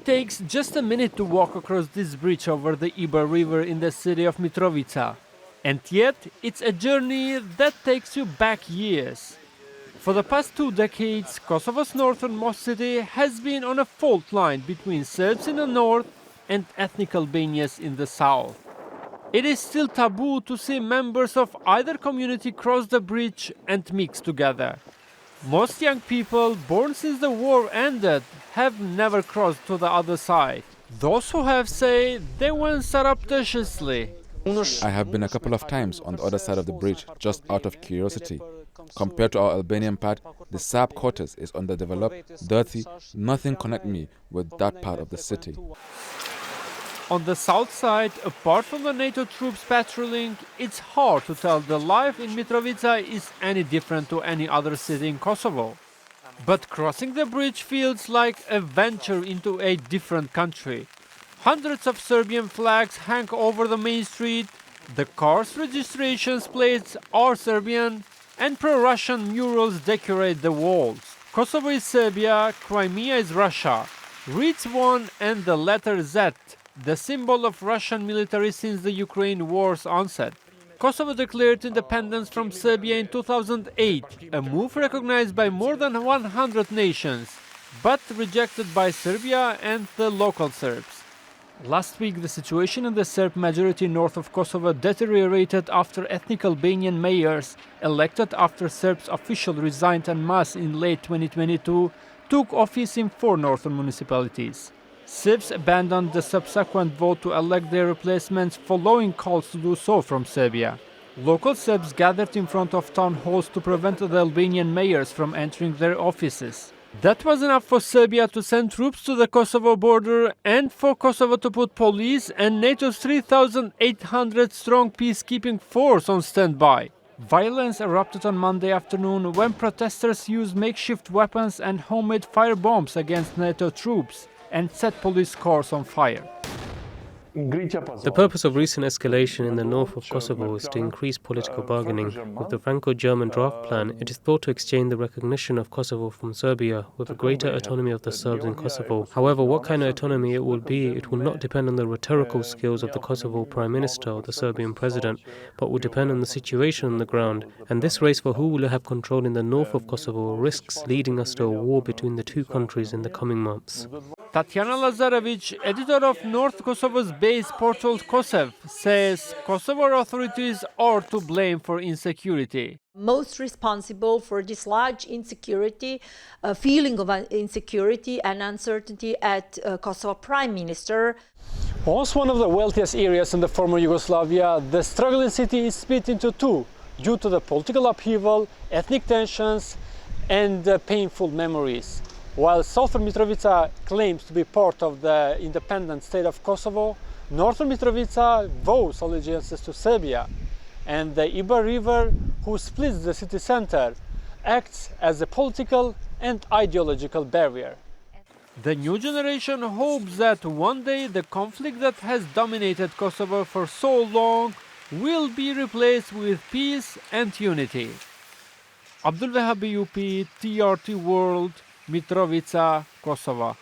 It takes just a minute to walk across this bridge over the Ibar River in the city of Mitrovica. And yet, it's a journey that takes you back years. For the past 2 decades, Kosovo's northernmost city has been on a fault line between Serbs in the north and ethnic Albanians in the south. It is still taboo to see members of either community cross the bridge and mix together. Most young people born since the war ended have never crossed to the other side. Those who have say they went surreptitiously. I have been a couple of times on the other side of the bridge just out of curiosity. Compared to our Albanian part, the Serb quarters is underdeveloped, dirty, nothing connects me with that part of the city. On the south side, apart from the NATO troops patrolling, it's hard to tell the life in Mitrovica is any different to any other city in Kosovo. But crossing the bridge feels like a venture into a different country. Hundreds of Serbian flags hang over the main street, the cars' registration plates are Serbian, and pro-Russian murals decorate the walls. Kosovo is Serbia, Crimea is Russia. Reads one and the letter Z, the symbol of Russian military since the Ukraine war's onset. Kosovo declared independence from Serbia in 2008, a move recognized by more than 100 nations, but rejected by Serbia and the local Serbs. Last week, the situation in the Serb majority north of Kosovo deteriorated after ethnic Albanian mayors, elected after Serbs officials resigned en masse in late 2022, took office in 4 northern municipalities. Serbs abandoned the subsequent vote to elect their replacements following calls to do so from Serbia. Local Serbs gathered in front of town halls to prevent the Albanian mayors from entering their offices. That was enough for Serbia to send troops to the Kosovo border and for Kosovo to put police and NATO's 3,800-strong peacekeeping force on standby. Violence erupted on Monday afternoon when protesters used makeshift weapons and homemade firebombs against NATO troops and set police cars on fire. The purpose of recent escalation in the north of Kosovo is to increase political bargaining. With the Franco-German draft plan, it is thought to exchange the recognition of Kosovo from Serbia with a greater autonomy of the Serbs in Kosovo. However, what kind of autonomy it will be, it will not depend on the rhetorical skills of the Kosovo Prime Minister or the Serbian President, but will depend on the situation on the ground. And this race for who will have control in the north of Kosovo risks leading us to a war between the two countries in the coming months. Tatiana Lazarevic, editor of North Kosovo's base portal Kosev, says Kosovo authorities are to blame for insecurity. Most responsible for this large insecurity, feeling of insecurity and uncertainty at Kosovo Prime Minister. Once one of the wealthiest areas in the former Yugoslavia, the struggling city is split into 2 due to the political upheaval, ethnic tensions, and painful memories. While southern Mitrovica claims to be part of the independent state of Kosovo, northern Mitrovica vows allegiances to Serbia, and the Ibar River, who splits the city center, acts as a political and ideological barrier. The new generation hopes that one day the conflict that has dominated Kosovo for so long will be replaced with peace and unity. Abdul Wahab UP, TRT World, Mitrovica, Kosovo.